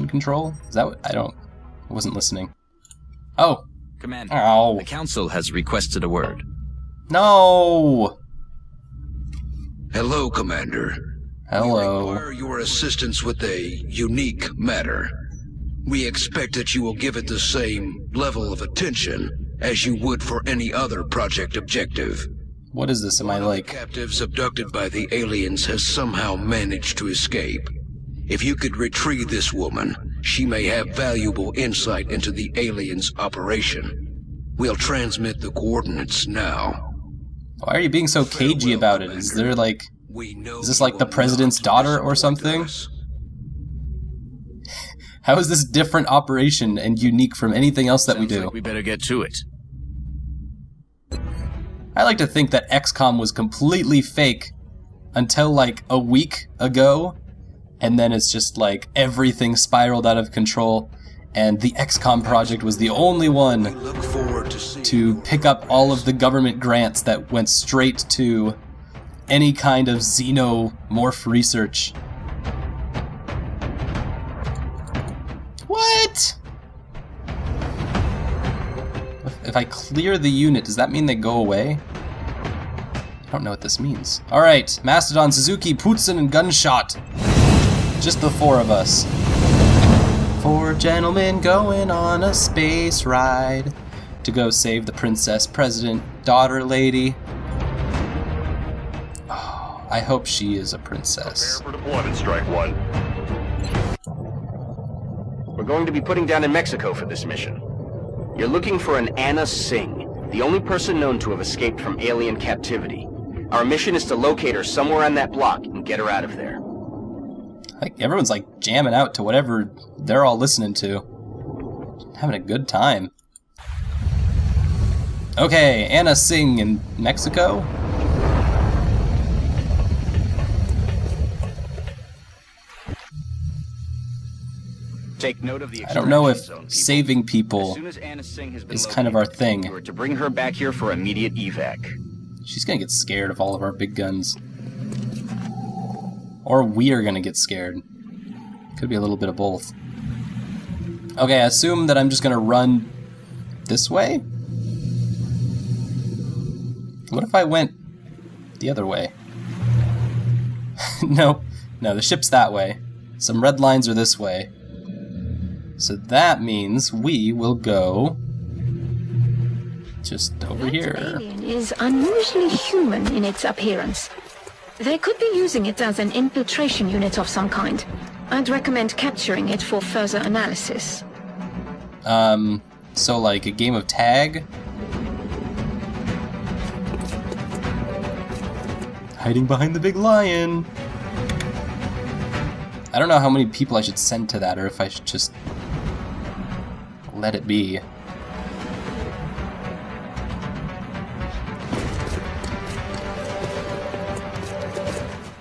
control? Is that what... I wasn't listening. Oh! Commander, Ow. the Council has requested a word. No! Hello, Commander. Hello. We require your assistance with a unique matter. We expect that you will give it the same level of attention as you would for any other project objective. What is this? Am I like... Captives abducted by the aliens has somehow managed to escape. If you could retrieve this woman, she may have valuable insight into the aliens' operation. We'll transmit the coordinates now. Why are you being so cagey about it? Is there like... Is this like the president's daughter or something? How is this different operation and unique from anything else that we do? Like we better get to it. I like to think that XCom was completely fake until like a week ago, and then it's just like everything spiraled out of control, and the XCom project was the only one to pick up all of the government grants that went straight to any kind of xenomorph research. What? If I clear the unit, does that mean they go away? I don't know what this means. Alright, Mastodon, Suzuki, Pootson, and Gunshot. Just the four of us. 4 gentlemen going on a space ride to go save the princess, president, daughter lady. Oh, I hope she is a princess. Prepare for deployment, Strike 1. We're going to be putting down in Mexico for this mission. You're looking for an Anna Singh, the only person known to have escaped from alien captivity. Our mission is to locate her somewhere on that block and get her out of there. Like, everyone's like jamming out to whatever they're all listening to. Having a good time. Okay, Anna Singh in Mexico? Take note of the I don't know if extraction zone, saving people As soon as Anna Singh has been is kind of our thing. You are to bring her back here for immediate evac. She's gonna get scared of all of our big guns. Or we are gonna get scared. Could be a little bit of both. Okay, I assume that I'm just gonna run this way? What if I went the other way? No, the ship's that way. Some red lines are this way. So that means we will go just over here. That alien is unusually human in its appearance. They could be using it as an infiltration unit of some kind. I'd recommend capturing it for further analysis. So like a game of tag? Hiding behind the big lion. I don't know how many people I should send to that, or if I should just let it be.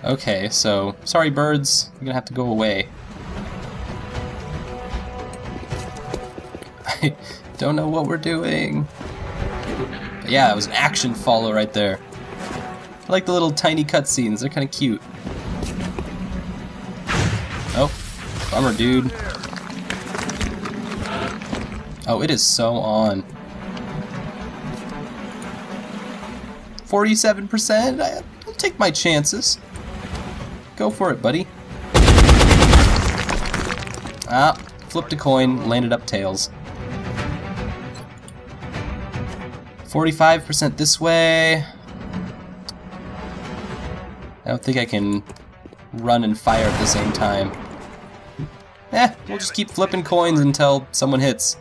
Okay, so sorry birds, you're gonna have to go away. I don't know what we're doing. But yeah, it was an action follow right there. I like the little tiny cutscenes, they're kinda cute. Oh, bummer, dude. Oh, it is so on. 47%? I'll take my chances. Go for it, buddy. Ah, flipped a coin, landed up tails. 45% this way. I don't think I can run and fire at the same time. We'll just keep flipping coins until someone hits.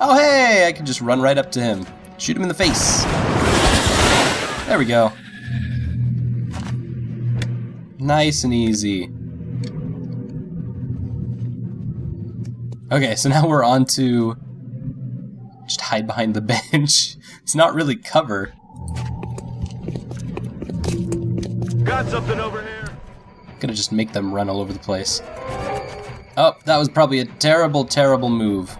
Oh hey, I can just run right up to him. Shoot him in the face. There we go. Nice and easy. Okay, so now we're on to just hide behind the bench. It's not really cover. Got something over here. Gonna just make them run all over the place. Oh, that was probably a terrible, terrible move.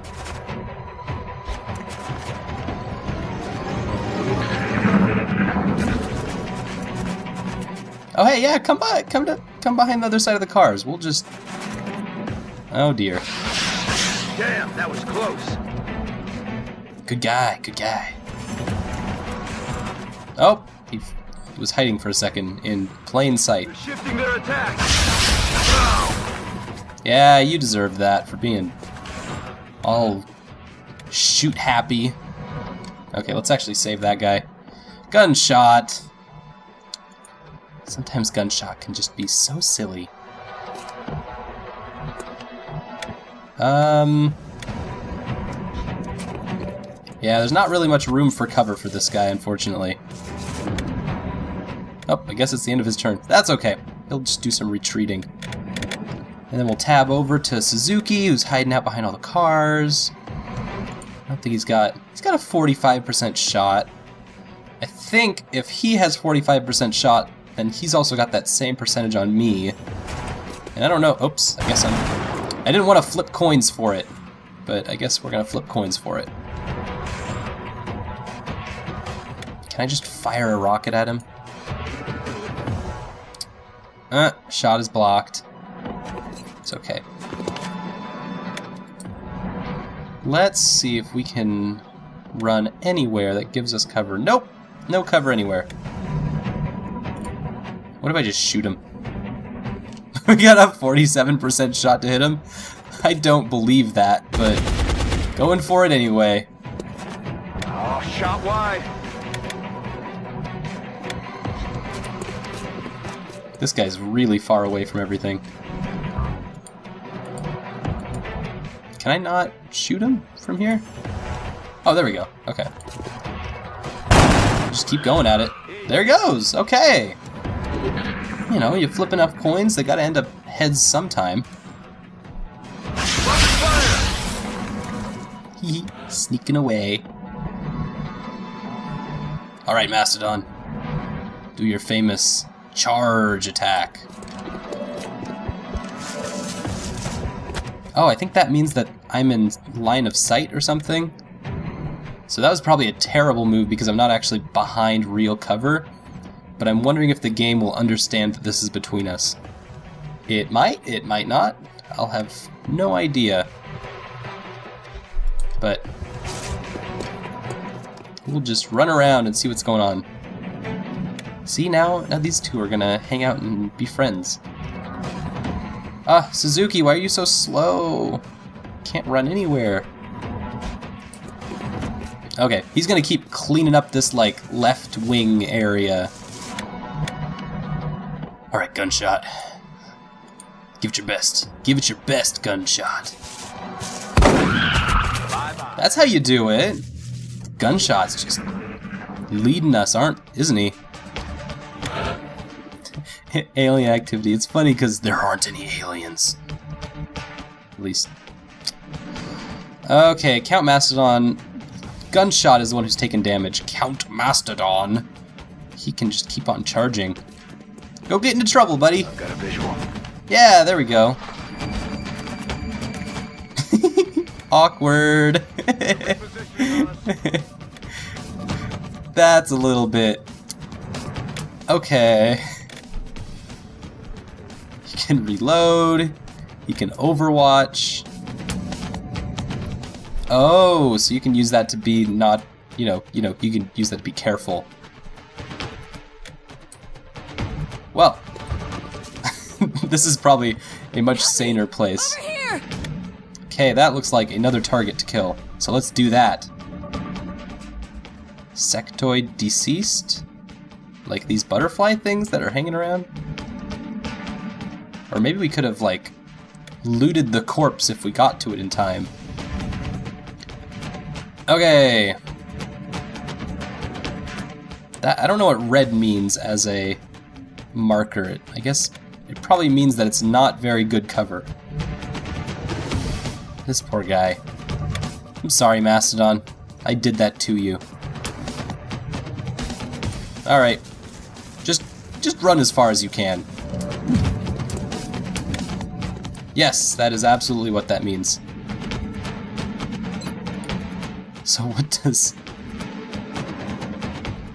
Oh hey, yeah, come behind the other side of the cars. We'll just... Oh dear. Damn, that was close. Good guy, good guy. Oh, he was hiding for a second in plain sight. They're shifting their attack. Yeah, you deserve that for being all shoot happy. Okay, let's actually save that guy. Gunshot. Sometimes gunshot can just be so silly. Yeah, there's not really much room for cover for this guy, unfortunately. Oh, I guess it's the end of his turn. That's okay. He'll just do some retreating. And then we'll tab over to Suzuki, who's hiding out behind all the cars. I don't think he's got a 45% shot. I think if he has 45% shot, then he's also got that same percentage on me. And I don't know, oops, I guess I didn't want to flip coins for it, but I guess we're gonna flip coins for it. Can I just fire a rocket at him? Shot is blocked. It's okay. Let's see if we can run anywhere that gives us cover. Nope, no cover anywhere. What if I just shoot him? We got a 47% shot to hit him. I don't believe that, but going for it anyway. Oh, shot wide. This guy's really far away from everything. Can I not shoot him from here? Oh, there we go. Okay. Just keep going at it. There he goes! Okay! You know, you flip enough coins, they gotta end up heads sometime. Hee, sneaking away. Alright, Mastodon. Do your famous charge attack. Oh, I think that means that I'm in line of sight or something. So that was probably a terrible move because I'm not actually behind real cover. But I'm wondering if the game will understand that this is between us. It might not. I'll have no idea. But we'll just run around and see what's going on. See, now these two are gonna hang out and be friends. Ah, Suzuki, why are you so slow? Can't run anywhere. Okay, he's gonna keep cleaning up this, like, left wing area. Alright, gunshot. Give it your best. Give it your best, gunshot. That's how you do it. Gunshot's just leading us, isn't he? Alien activity. It's funny because there aren't any aliens. At least. Okay, Count Mastodon. Gunshot is the one who's taking damage. Count Mastodon. He can just keep on charging. Go get into trouble, buddy. I've got a visual. Yeah, there we go. Awkward. That's a little bit... Okay. You can reload. You can overwatch. Oh, so you can use that to be not, you can use that to be careful. Well, this is probably a much saner place. Over here! Okay, that looks like another target to kill. So let's do that. Sectoid deceased? Like these butterfly things that are hanging around? Or maybe we could have, like, looted the corpse if we got to it in time. Okay. I don't know what red means as a marker. I guess it probably means that it's not very good cover. This poor guy. I'm sorry, Mastodon. I did that to you. Alright. Just run as far as you can. Yes, that is absolutely what that means. So what does...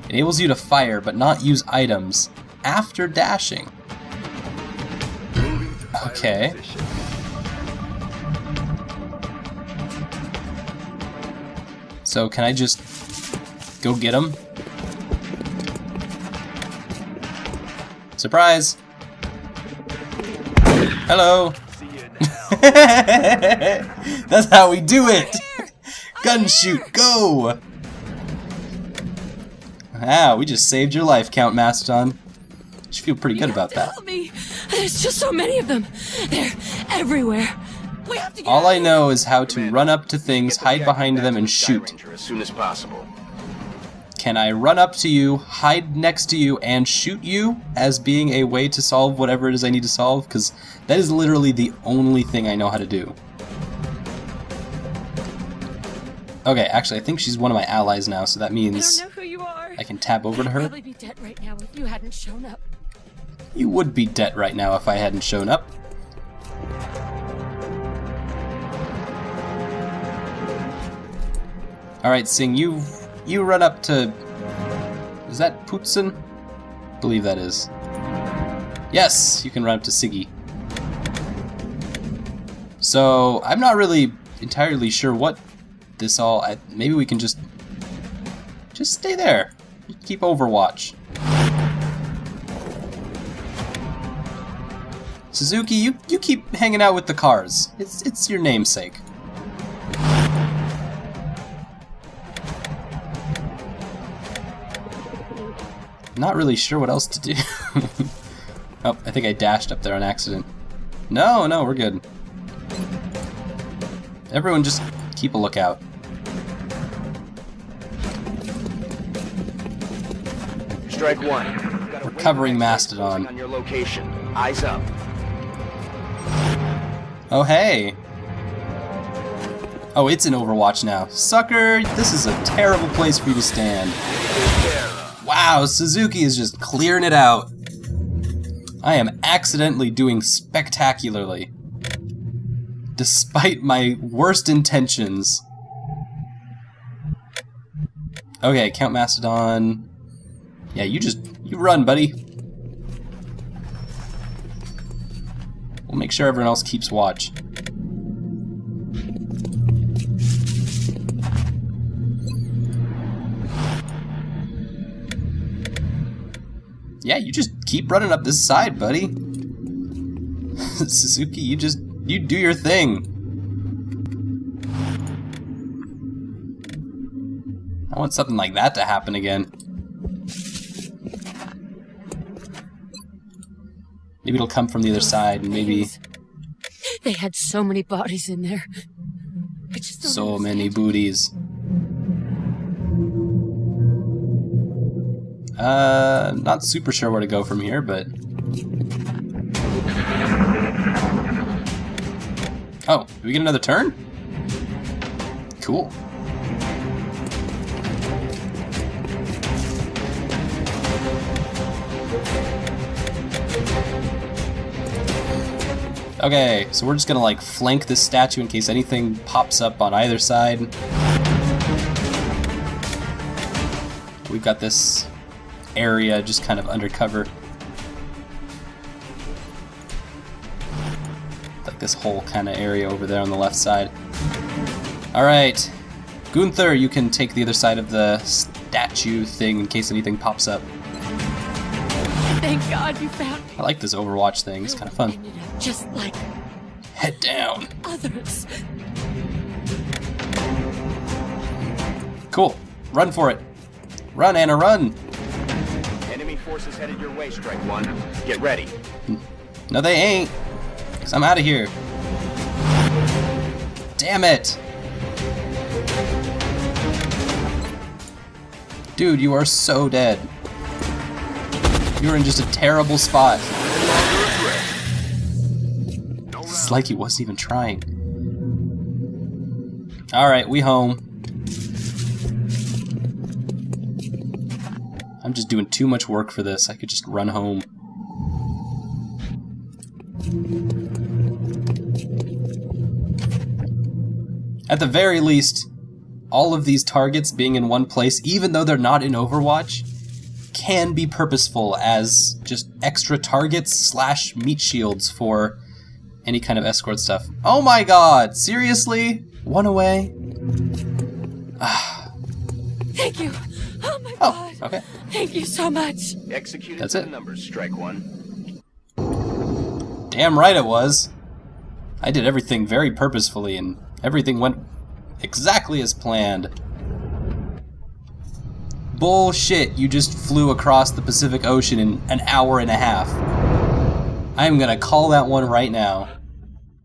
Enables you to fire, but not use items. after dashing. Okay. So can I just go get him? Surprise! Hello! That's how we do it! Gun shoot, go! Ah, we just saved your life, Count Mastodon. You should feel pretty good about that. Help me! There's just so many of them. They're everywhere. We have to get All out I of know is how to run up to things, hide behind them, and shoot. As soon as possible. Can I run up to you, hide next to you, and shoot you as being a way to solve whatever it is I need to solve? Because that is literally the only thing I know how to do. Okay, actually, I think she's one of my allies now, so that here. I means don't know who you are. I can tap over to I'd her. probably be dead right now if you hadn't shown up. You would be dead right now if I hadn't shown up. Alright, Sing, you run up to... Is that Pootson? I believe that is. Yes, you can run up to Siggy. So, I'm not really entirely sure what this all... maybe we can just stay there. Keep Overwatch. Suzuki, you keep hanging out with the cars. It's your namesake. Not really sure what else to do. Oh, I think I dashed up there on accident. No, we're good. Everyone just keep a lookout. Strike one. We're covering Mastodon. On your location. Eyes up. Oh, hey. Oh, it's in Overwatch now. Sucker, this is a terrible place for you to stand. Wow, Suzuki is just clearing it out. I am accidentally doing spectacularly. Despite my worst intentions. Okay, Count Mastodon. Yeah, you run, buddy. We'll make sure everyone else keeps watch. Yeah, you just keep running up this side, buddy. Suzuki, you do your thing. I want something like that to happen again. Maybe it'll come from the other side, and maybe... They had so many bodies in there. I just don't So many understand. booties. Not super sure where to go from here, but... Oh, do we get another turn? Cool. Okay, so we're just gonna like flank this statue in case anything pops up on either side. We've got this area just kind of undercover. Like this whole kind of area over there on the left side. Alright, Gunther, you can take the other side of the statue thing in case anything pops up. Thank God you found me. I like this Overwatch thing, it's kind of fun. Ended up just like Head down. others. Cool, run for it. Run, Anna, run. Enemy forces headed your way, Strike one. Get ready. No, they ain't. Because I'm out of here. Damn it. Dude, you are so dead. You're in just a terrible spot. It's like he wasn't even trying. Alright, we home. I'm just doing too much work for this. I could just run home. At the very least, all of these targets being in one place, even though they're not in Overwatch, can be purposeful as just extra targets / meat shields for any kind of escort stuff. Oh my god, seriously? One away? Thank you. Oh my god. Okay. Thank you so much. Executed That's to it. the numbers, Strike One. Damn right it was. I did everything very purposefully and everything went exactly as planned. Bullshit, you just flew across the Pacific Ocean in an hour and a half. I'm gonna call that one right now.